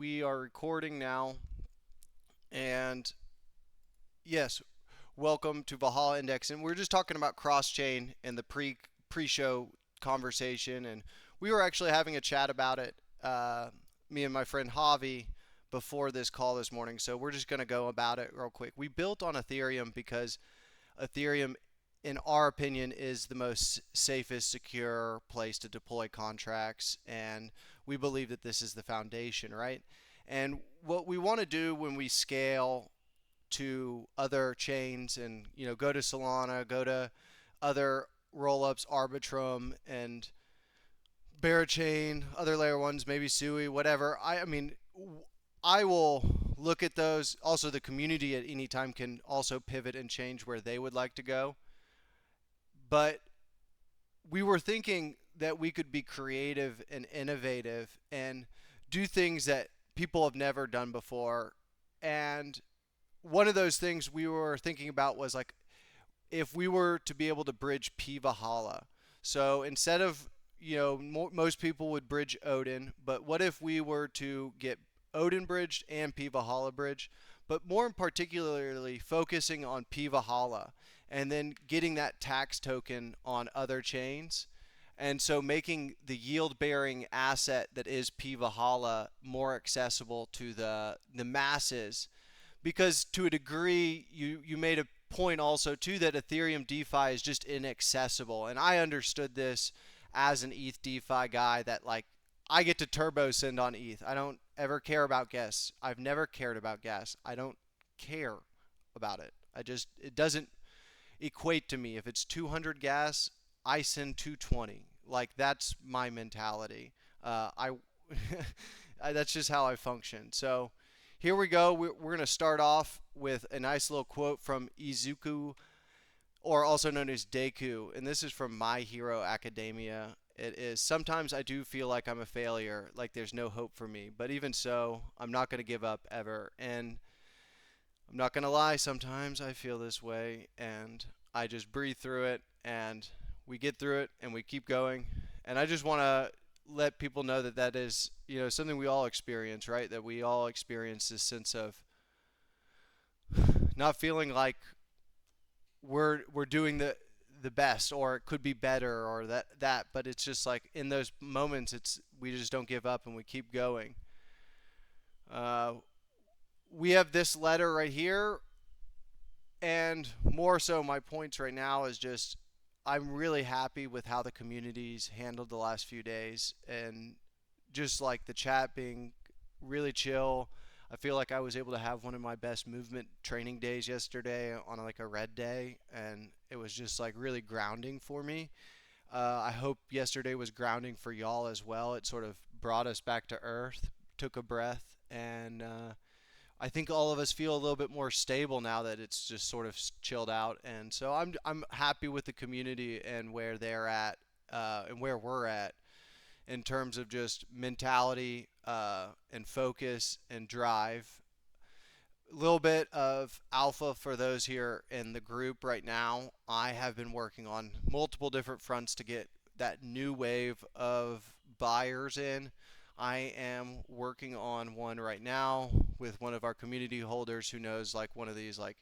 We are recording now, and yes, welcome to Valhalla Index. And we're just talking about cross chain and the pre-show conversation, and we were actually having a chat about it, me and my friend Javi, before this call this morning. So we're just going to go about it real quick. We built on Ethereum because Ethereum, in our opinion, is the most safest, secure place to deploy contracts, and we believe that this is the foundation, right? And what we want to do when we scale to other chains and go to Solana, go to other rollups, Arbitrum and Barachain, other layer ones, maybe Sui, whatever. I mean, I will look at those. Also, the community at any time can also pivot and change where they would like to go. But we were thinking that we could be creative and innovative and do things that people have never done before. And one of those things we were thinking about was like if we were to be able to bridge P Valhalla. So instead of, most people would bridge Odin, but what if we were to get Odin bridged and P Valhalla bridged, but more particularly focusing on P Valhalla and then getting that tax token on other chains. And so making the yield bearing asset that is P Valhalla more accessible to the masses, because to a degree you made a point also too that Ethereum DeFi is just inaccessible, and I understood this as an ETH DeFi guy that like I get to turbo send on ETH. I don't ever care about gas. I've never cared about gas. I don't care about it. It doesn't equate to me. If it's 200 gas, I send 220. Like that's my mentality. I that's just how I function. So here we go. We're going to start off with a nice little quote from Izuku, or also known as Deku, and this is from My Hero Academia. It is, sometimes I do feel like I'm a failure, like there's no hope for me, but even so, I'm not going to give up ever. And I'm not going to lie, sometimes I feel this way, and I just breathe through it, and we get through it, and we keep going. And I just want to let people know that that is, something we all experience, right? That we all experience this sense of not feeling like we're doing the best, or it could be better, or that, but it's just like in those moments, it's we just don't give up and we keep going. Uh, we have this letter right here, and more so, my points right now is just I'm really happy with how the community's handled the last few days, and just like the chat being really chill. I feel like I was able to have one of my best movement training days yesterday on like a red day, and it was just like really grounding for me. I hope yesterday was grounding for y'all as well. It sort of brought us back to earth, took a breath, and I think all of us feel a little bit more stable now that it's just sort of chilled out. And so I'm happy with the community and where they're at, and where we're at in terms of just mentality, and focus and drive. A little bit of alpha for those here in the group right now. I have been working on multiple different fronts to get that new wave of buyers in. I am working on one right now with one of our community holders who knows like one of these like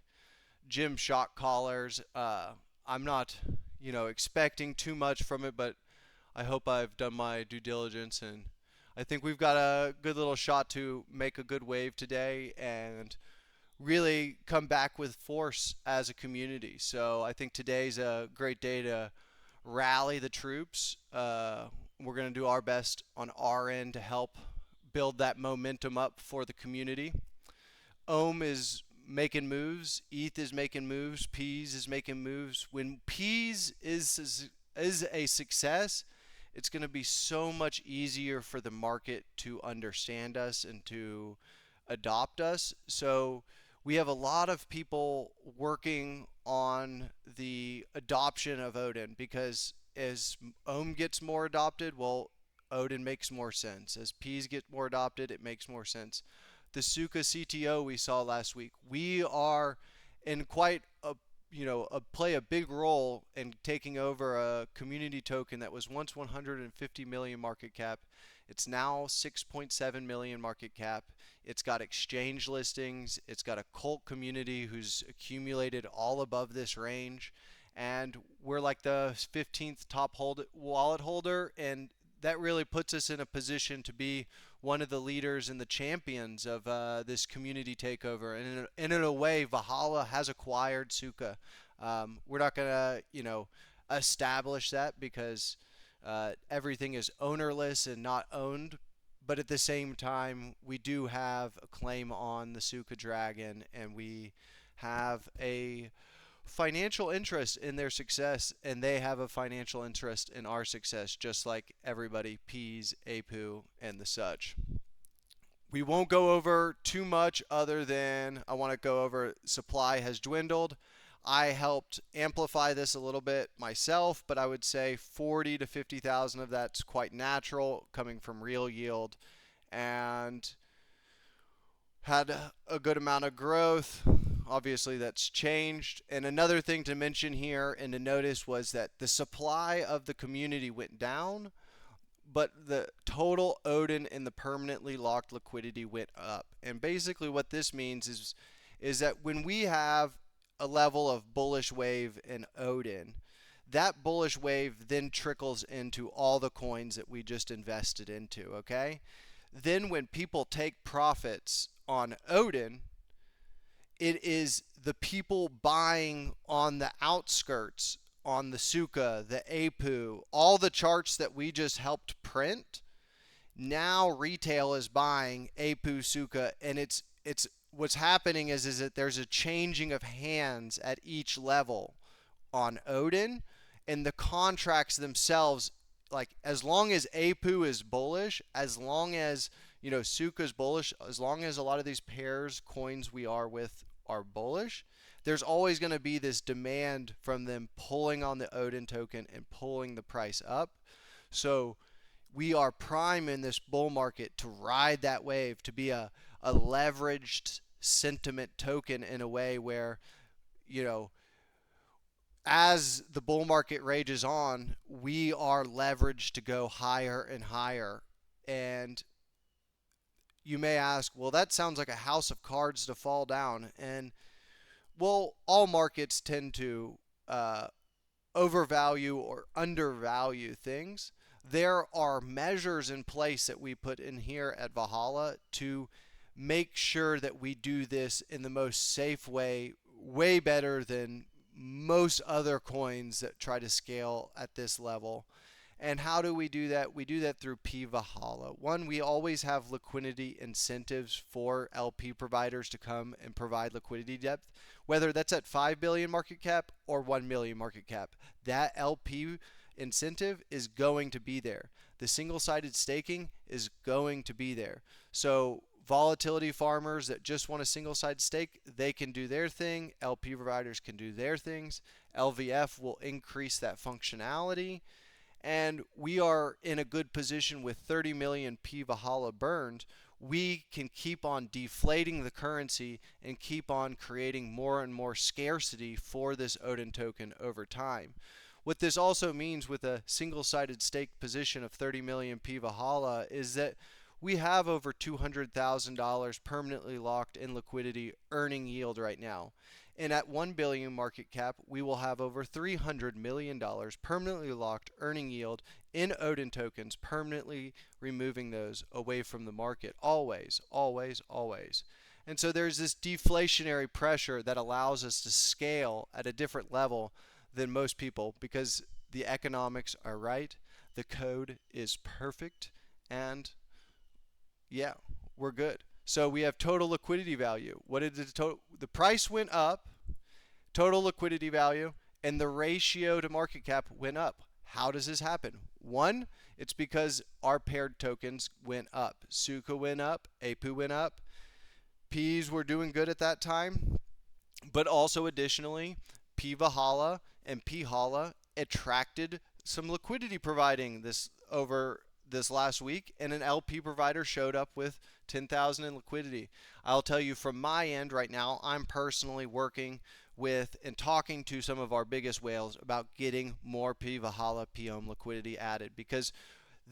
gym shock collars. I'm not, expecting too much from it, but I hope I've done my due diligence, and I think we've got a good little shot to make a good wave today and really come back with force as a community. So I think today's a great day to rally the troops. We're going to do our best on our end to help build that momentum up for the community. Ohm is making moves. ETH is making moves. Peas is making moves. When Peas is a success, it's going to be so much easier for the market to understand us and to adopt us. So we have a lot of people working on the adoption of Odin, because as Ohm gets more adopted, well, Odin makes more sense. As Peas get more adopted, it makes more sense. The Suka CTO we saw last week, we are in quite a play a big role in taking over a community token that was once 150 million market cap It's now 6.7 million market cap. It's got exchange listings. It's got a cult community who's accumulated all above this range. And we're like the 15th top wallet holder. And that really puts us in a position to be one of the leaders and the champions of this community takeover. And in a way, Valhalla has acquired Suka. We're not going to, establish that because everything is ownerless and not owned. But at the same time, we do have a claim on the Suka Dragon, and we have a financial interest in their success, and they have a financial interest in our success, just like everybody, Peas, Apu, and the such. We won't go over too much other than I want to go over supply has dwindled. I helped amplify this a little bit myself, but I would say 40 to 50,000 of that's quite natural, coming from real yield, and had a good amount of growth. Obviously, that's changed. And another thing to mention here and to notice was that the supply of the community went down, but the total Odin and the permanently locked liquidity went up. And basically what this means is that when we have a level of bullish wave in Odin, that bullish wave then trickles into all the coins that we just invested into, okay? Then when people take profits on Odin, it is the people buying on the outskirts, on the Suka, the Apu, all the charts that we just helped print. Now retail is buying Apu, Suka, and it's what's happening is that there's a changing of hands at each level on Odin, and the contracts themselves, like as long as Apu is bullish, as long as Suka's bullish, as long as a lot of these pairs coins we are with are bullish, there's always going to be this demand from them pulling on the Odin token and pulling the price up. So we are prime in this bull market to ride that wave, to be a leveraged sentiment token in a way where, as the bull market rages on, we are leveraged to go higher and higher. And you may ask, well, that sounds like a house of cards to fall down. And, well, all markets tend to overvalue or undervalue things. There are measures in place that we put in here at Valhalla to make sure that we do this in the most safe way, way better than most other coins that try to scale at this level. And how do we do that? We do that through P Valhalla. One, we always have liquidity incentives for LP providers to come and provide liquidity depth, whether that's at 5 billion market cap or 1 million market cap. That LP incentive is going to be there. The single-sided staking is going to be there. So volatility farmers that just want a single-sided stake, they can do their thing. LP providers can do their things. LVF will increase that functionality. And we are in a good position with 30 million P Valhalla burned. We can keep on deflating the currency and keep on creating more and more scarcity for this Odin token over time. What this also means with a single-sided stake position of 30 million P Valhalla is that we have over $200,000 permanently locked in liquidity earning yield right now. And at 1 billion market cap, we will have over $300 million permanently locked earning yield in Odin tokens, permanently removing those away from the market. Always, always, always. And so there's this deflationary pressure that allows us to scale at a different level than most people because the economics are right, the code is perfect, and yeah, we're good. So we have total liquidity value. What did the price went up, total liquidity value, and the ratio to market cap went up. How does this happen? One, it's because our paired tokens went up. Suka went up, Apu went up. Ps were doing good at that time, but also additionally, P Valhalla and P Hala attracted some liquidity providing this over this last week, and an LP provider showed up with 10,000 in liquidity. I'll tell you from my end right now, I'm personally working with and talking to some of our biggest whales about getting more P Valhalla POM liquidity added because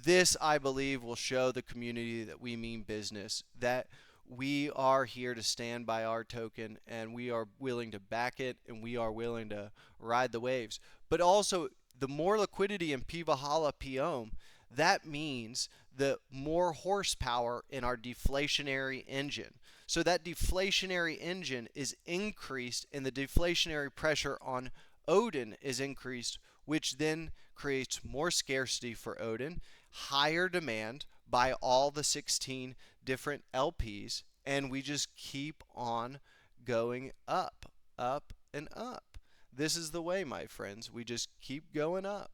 This, I believe, will show the community that we mean business, that we are here to stand by our token and we are willing to back it and we are willing to ride the waves. But also, the more liquidity in P Valhalla P Ohm, that means the more horsepower in our deflationary engine. So that deflationary engine is increased and the deflationary pressure on Odin is increased, which then creates more scarcity for Odin, higher demand by all the 16 different LPs, and we just keep on going up, up, and up. This is the way, my friends. We just keep going up.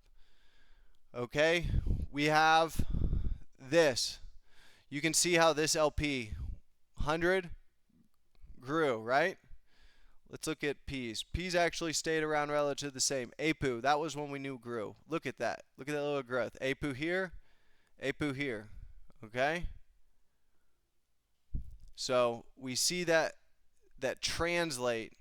Okay, we have this. You can see how this LP 100 grew, right? Let's look at P's. P's actually stayed around relative the same. APU, that was when we knew grew. Look at that. Look at that little growth. APU here, APU here. Okay? So we see that translate.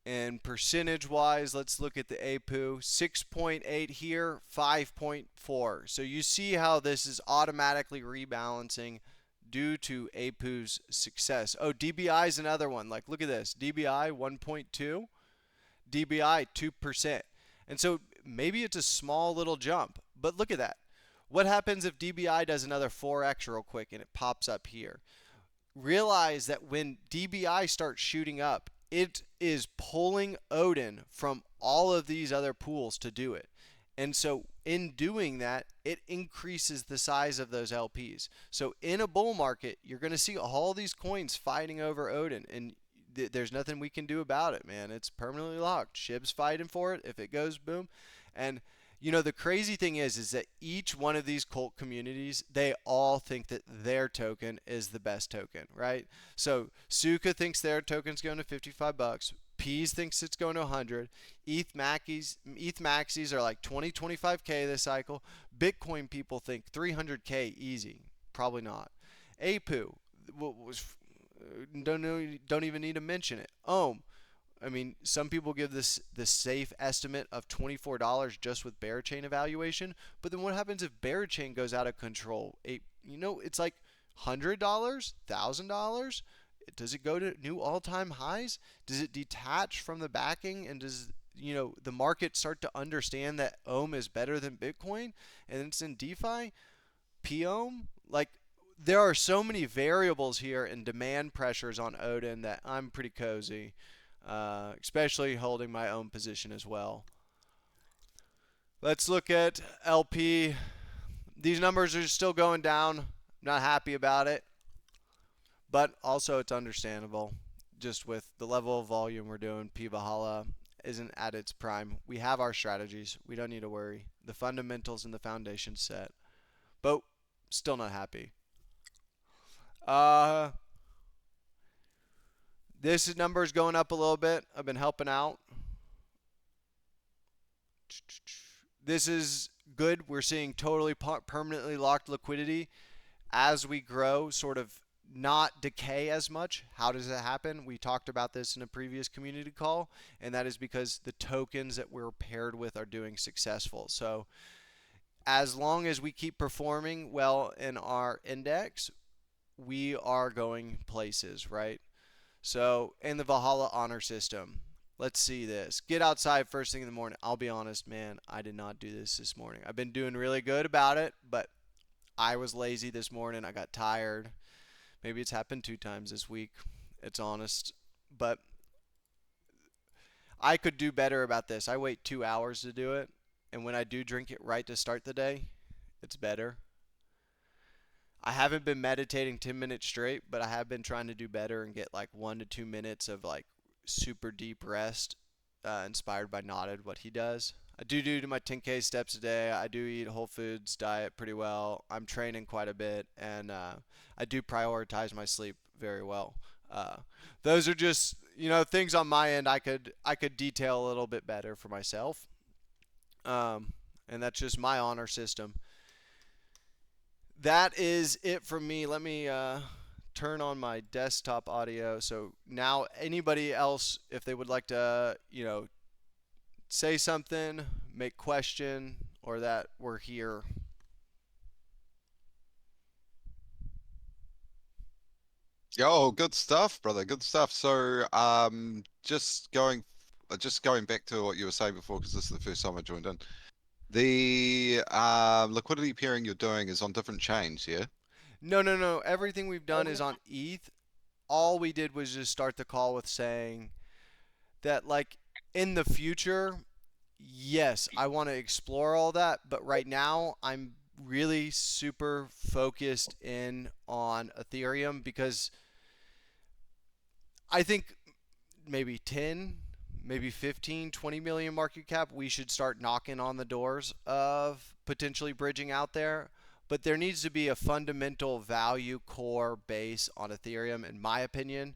And percentage wise, let's look at the APU. 6.8 here, 5.4. So you see how this is automatically rebalancing due to APU's success. Oh, DBI is another one. Like, look at this. DBI 1.2, DBI 2%. And so maybe it's a small little jump, but look at that. What happens if DBI does another 4x real quick and it pops up here? Realize that when DBI starts shooting up, it is pulling Odin from all of these other pools to do it. And so in doing that, it increases the size of those LPs. So in a bull market, you're going to see all these coins fighting over Odin, and there's nothing we can do about it, man. It's permanently locked. SHIB's fighting for it. If it goes boom. And you know, the crazy thing is that each one of these cult communities, they all think that their token is the best token, right? So Suka thinks their token's going to $55. Peas thinks it's going to 100. ETH maxis are like 20, 25K this cycle. Bitcoin people think 300K easy. Probably not. APU don't even need to mention it. Ohm. I mean, some people give this safe estimate of $24 just with bear chain evaluation, but then what happens if bear chain goes out of control? It's like $100, $1,000. Does it go to new all-time highs? Does it detach from the backing, and does the market start to understand that Ohm is better than Bitcoin, and it's in DeFi? P-Ohm, like, there are so many variables here and demand pressures on Odin that I'm pretty cozy. Especially holding my own position as well. Let's look at LP. These numbers are still going down. I'm not happy about it, but also it's understandable. Just with the level of volume we're doing, P Valhalla isn't at its prime. We have our strategies. We don't need to worry. The fundamentals and the foundation set, but still not happy. This number is going up a little bit. I've been helping out. This is good. We're seeing totally permanently locked liquidity as we grow, sort of not decay as much. How does it happen? We talked about this in a previous community call, and that is because the tokens that we're paired with are doing successful. So as long as we keep performing well in our index, we are going places, right? So in the Valhalla honor system, let's see this. Get outside first thing in the morning. I'll be honest, man, I did not do this morning. I've been doing really good about it, but I was lazy this morning. I got tired. Maybe it's happened 2 times this week. It's honest. But I could do better about this. I wait 2 hours to do it, and when I do drink it right to start the day, it's better. I haven't been meditating 10 minutes straight, but I have been trying to do better and get like 1 to 2 minutes of like super deep rest, inspired by Knotted, what he does. I do my 10K steps a day. I do eat whole foods diet pretty well. I'm training quite a bit, and I do prioritize my sleep very well. Those are just things on my end I could detail a little bit better for myself, and that's just my honor system. That is it from me. Let me turn on my desktop audio. So now anybody else, if they would like to, say something, make question, or that we're here. Oh, good stuff, brother. Good stuff. So, just going back to what you were saying before, because this is the first time I joined in. The liquidity pairing you're doing is on different chains, yeah? No, no, no. Everything we've done is on ETH. All we did was just start the call with saying that, like, in the future, yes, I want to explore all that, but right now I'm really super focused in on Ethereum because I think maybe 10, maybe 15, 20 million market cap, we should start knocking on the doors of potentially bridging out there. But there needs to be a fundamental value core base on Ethereum, in my opinion.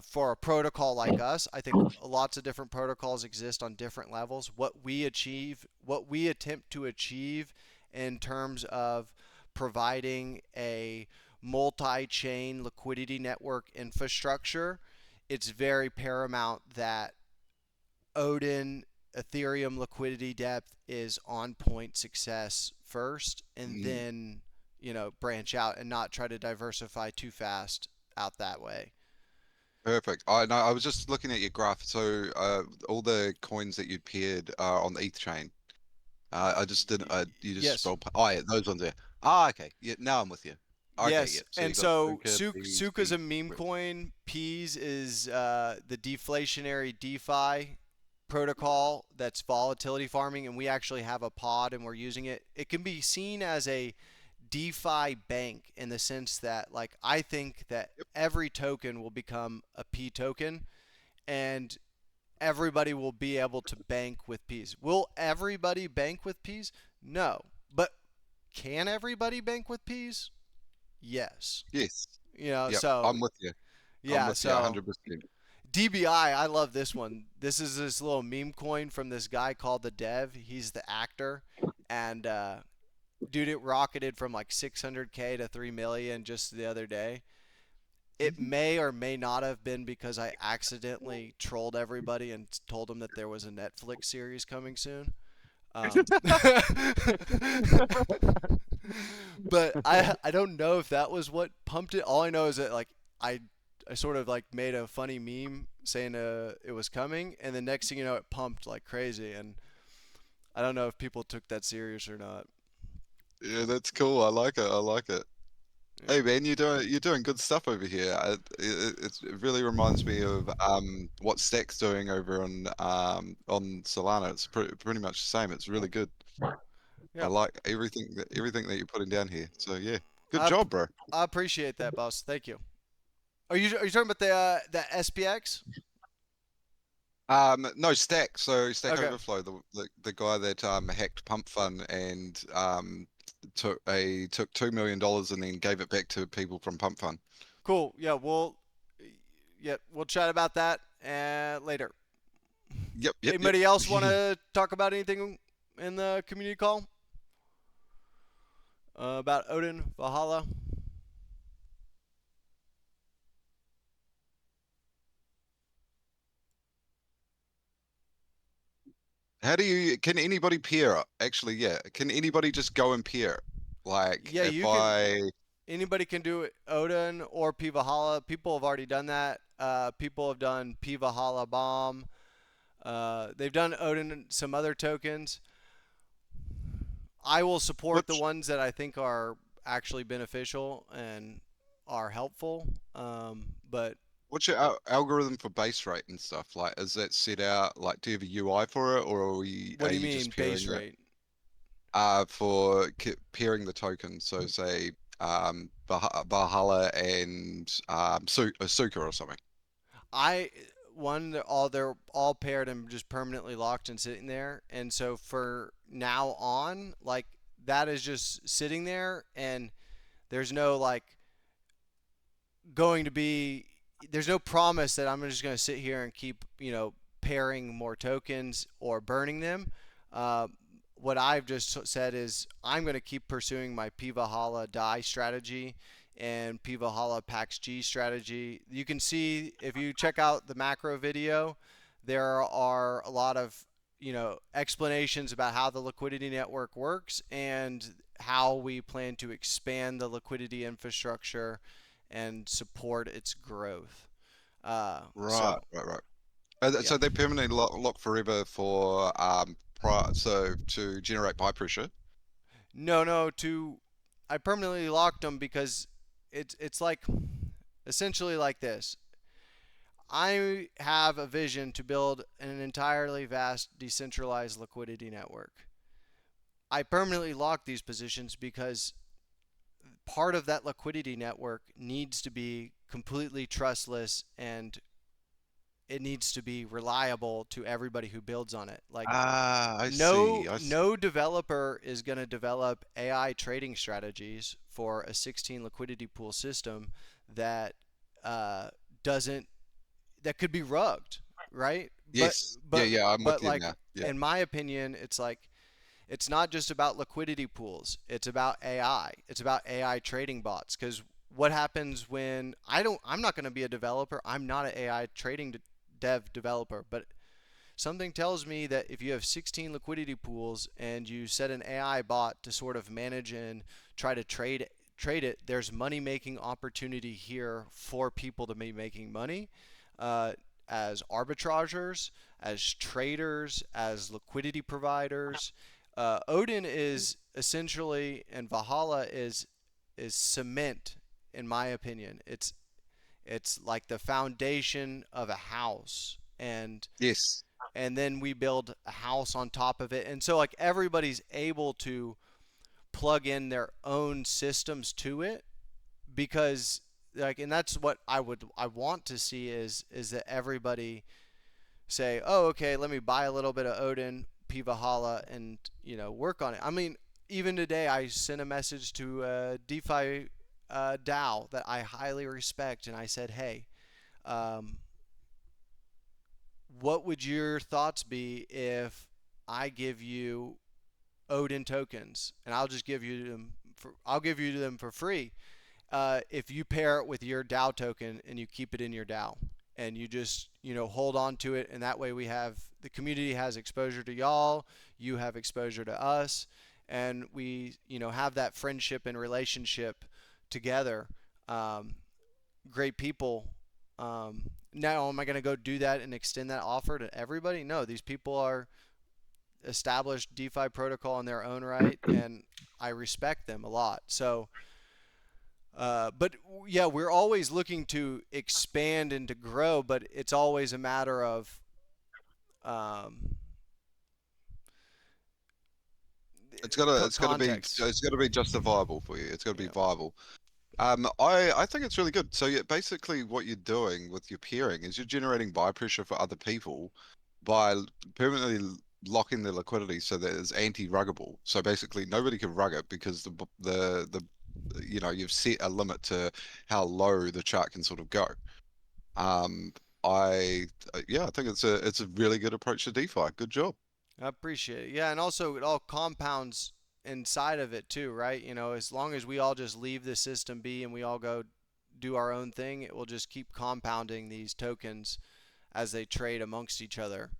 For a protocol like us, I think lots of different protocols exist on different levels. What we achieve, what we attempt to achieve in terms of providing a multi chain liquidity network infrastructure, it's very paramount that Odin Ethereum liquidity depth is on point success first, and Mm, then branch out and not try to diversify too fast out that way. perfect. I know. I was just looking at your graph. So, all the coins that you paired are on the ETH chain. I just didn't. You just Yes. spelled. Oh, yeah, those ones there. Ah, okay. Yeah, now I'm with you. Okay, Yes, yep. So and you got so Suka, Peas, Suka's a Peas. meme coin. Peas is the deflationary DeFi protocol that's volatility farming, and we actually have a pod and we're using it. It can be seen as a DeFi bank in the sense that, like, I think that Yep. every token will become a P token, and everybody will be able to bank with P's. Will everybody bank with P's? No, but can everybody bank with P's? Yes. Yes. Yep. So I'm with you. I'm yeah, with you so 100%. DBI, I love this one. This is this little meme coin from this guy called the Dev. He's the actor, and dude, it rocketed from like 600K to 3 million just the other day. It may or may not have been because I accidentally trolled everybody and told them that there was a Netflix series coming soon. But I don't know if that was what pumped it. All I know is that, like, I I sort of like made a funny meme saying it was coming, and the next thing you know, it pumped like crazy, and I don't know if people took that serious or not. Yeah, that's cool. I like it. I like it. Yeah. Hey man, you're doing good stuff over here. It really reminds me of what Stack's doing over on Solana. It's pretty much the same. It's really good. I Yeah. like everything that you're putting down here. So yeah, good I job, bro. I appreciate that, boss. Thank you. Are you talking about the SPX? No, Stack. So Stack Okay. Overflow, the guy that hacked Pump Fund and took $2 million and then gave it back to people from Pump Fund. Cool. Yeah, we'll chat about that later. Yep, yep, yep. Anybody else want to talk about anything in the community call about Odin Valhalla? Can anybody peer it? Actually, yeah. Can anybody just go and peer it? Like, Yeah, if you can. I, Anybody can do it. Odin or P Valhalla. People have already done that. People have done P Valhalla Bomb. They've done Odin and some other tokens. I will support the what's, ones that I think are actually beneficial and are helpful. But what's your algorithm for base rate and stuff? Like, is that set out, like, do you have a UI for it, or what are do you you mean just base peering it? rate? For peering the tokens. So say, Valhalla and, Suka or something. I one they're all paired and just permanently locked and sitting there. And so for now on, like, that is just sitting there, and there's no like going to be there's no promise that I'm just going to sit here and keep pairing more tokens or burning them. Uh, what I've just said is I'm going to keep pursuing my Pivahala die strategy and Pivahala Pax G strategy. You can see if you check out the macro video, there are a lot of explanations about how the liquidity network works and how we plan to expand the liquidity infrastructure and support its growth. Right, So right, right. yeah, So they permanently lock forever for so to generate buy pressure. no, no. To I permanently locked them because it's like essentially like this. I have a vision to build an entirely vast decentralized liquidity network. I permanently lock these positions because part of that liquidity network needs to be completely trustless and it needs to be reliable to everybody who builds on it. Like Ah, I no see. I see. no developer is going to develop AI trading strategies for a 16 liquidity pool system that uh, doesn't that could be rugged, right? But Yes. Yeah, but yeah, I'm but with you like now. Yeah. in my opinion, it's like it's not just about liquidity pools. It's about AI. It's about AI trading bots. Because what happens when I'm not going to be a developer. I'm not an AI trading dev developer. But something tells me that if you have 16 liquidity pools and you set an AI bot to sort of manage and try to trade it, there's money making opportunity here for people to be making money uh, as arbitrageurs, as traders, as liquidity providers. Odin is essentially, and Valhalla is cement, in my opinion. It's like the foundation of a house, Yes. and then we build a house on top of it. And so like everybody's able to plug in their own systems to it because like and that's what I want to see is that everybody say, "Oh, okay, let me buy a little bit of Odin, Pivahala and, work on it." I mean, even today I sent a message to DeFi DAO that I highly respect and I said, "Hey, um, what would your thoughts be if I give you Odin tokens, and I'll give you them for free if you pair it with your DAO token and you keep it in your DAO, and you just hold on to it, and that way the community has exposure to y'all, you have exposure to us, and we have that friendship and relationship together. Um, Great people. Now, am I going to go do that and extend that offer to everybody? No, these people are established DeFi protocol in their own right, and I respect them a lot. So, but yeah, we're always looking to expand and to grow, but it's always a matter of um, context. It's gotta be justifiable for you. It's gotta be Yeah. viable. I think it's really good. So yeah, basically what you're doing with your peering is you're generating buy pressure for other people by permanently locking the liquidity so that it's anti-ruggable. So basically nobody can rug it because you've set a limit to how low the chart can sort of go. Um, I think it's a really good approach to DeFi. Good job. I appreciate it. Yeah, and also it all compounds inside of it too, right? As long as we all just leave the system be and we all go do our own thing, it will just keep compounding these tokens as they trade amongst each other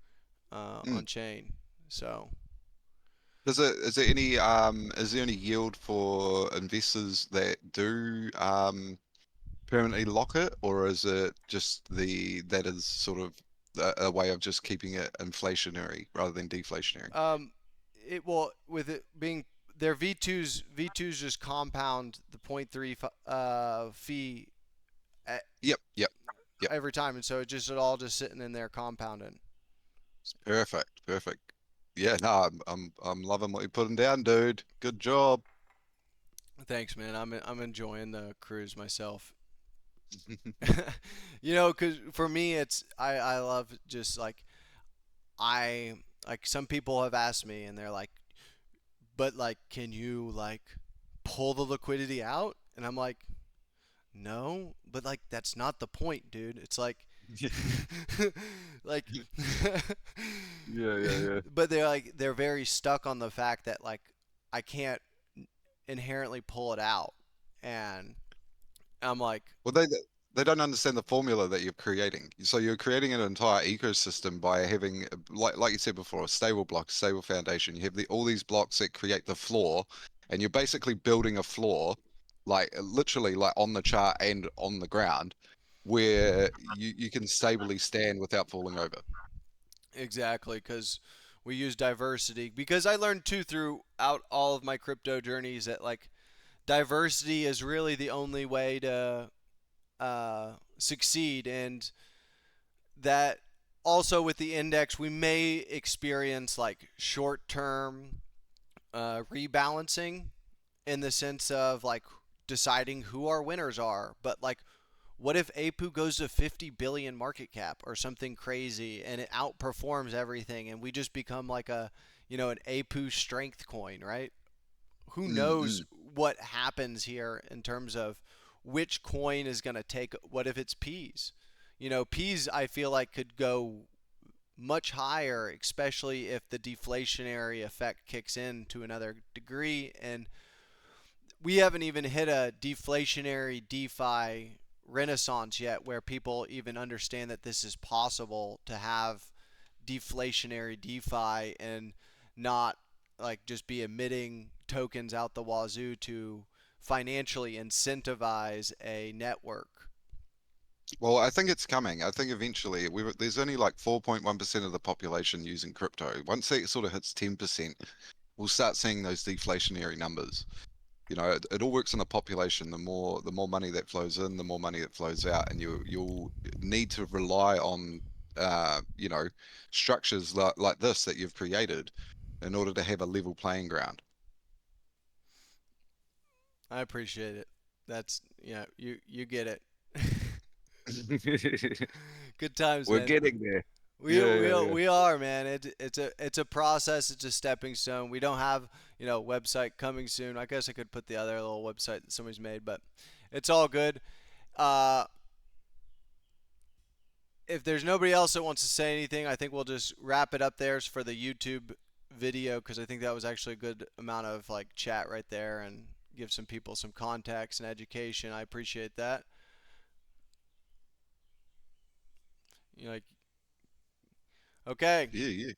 Mm. on chain. So, Is there any yield for investors that do permanently lock it, or is it just that is sort of a way of just keeping it inflationary rather than deflationary? it will with it being their V2s just compound the point 0.3 fee Yep, yep, yep. every time, and so it all just sitting in there compounding. Perfect, perfect. Yeah, no, I'm loving what you're putting down, dude. Good job. Thanks, man. I'm enjoying the cruise myself. Because for me, I love just like I like some people have asked me, and they're like, but like, can you like pull the liquidity out? And I'm like, no, but like that's not the point, dude. It's like, like, Yeah, yeah, yeah. but they're very stuck on the fact that like I can't inherently pull it out, and I'm like, Well, they they don't understand the formula that you're creating. So you're creating an entire ecosystem by having, like you said before, a stable block, a stable foundation. You have all these blocks that create the floor, and you're basically building a floor, like literally like on the chart and on the ground, where you can stably stand without falling over. Exactly, because we use diversity. Because I learned too throughout all of my crypto journeys that like diversity is really the only way to succeed, and that also with the index we may experience like short-term rebalancing in the sense of like deciding who our winners are. But like, what if APU goes to 50 billion market cap or something crazy and it outperforms everything and we just become like a, an APU strength coin, right? Who knows Mm-mm. what happens here in terms of which coin is going to take what if it's peas? Peas I feel like could go much higher, especially if the deflationary effect kicks in to another degree. And we haven't even hit a deflationary DeFi renaissance yet where people even understand that this is possible to have deflationary DeFi and not like just be emitting tokens out the wazoo to financially incentivize a network. Well, I think it's coming. I think eventually there's only like 4.1% of the population using crypto. Once it sort of hits 10%, we'll start seeing those deflationary numbers. It all works on the population. The more money that flows in, the more money that flows out, and you'll need to rely on you know structures like this that you've created in order to have a level playing ground. I appreciate it. That's you get it. Good times, We're man. getting there. We Yeah, we yeah, yeah. we are, man. It's a process. It's a stepping stone. We don't have website coming soon. I guess I could put the other little website that somebody's made, but it's all good. Uh, if there's nobody else that wants to say anything, I think we'll just wrap it up there for the YouTube video because I think that was actually a good amount of like chat right there and give some people some context and education. I appreciate that. Like, okay, Yeah, yeah.